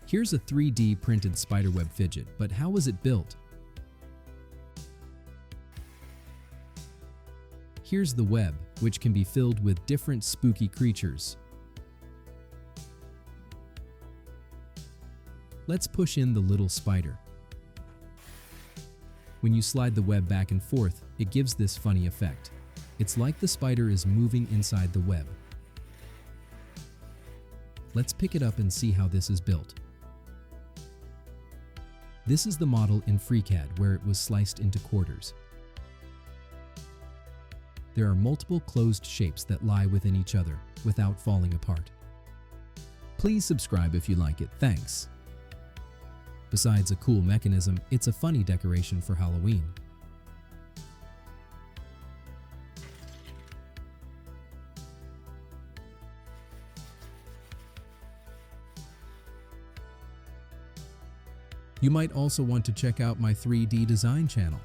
Here's a 3D printed spiderweb fidget, but how was it built? Here's the web, which can be filled with different spooky creatures. Let's push in the little spider. When you slide the web back and forth, it gives this funny effect. It's like the spider is moving inside the web. Let's pick it up and see how this is built. This is the model in FreeCAD where it was sliced into quarters. There are multiple closed shapes that lie within each other without falling apart. Please subscribe if you like it. Thanks. Besides a cool mechanism, it's a funny decoration for Halloween. You might also want to check out my 3D design channel.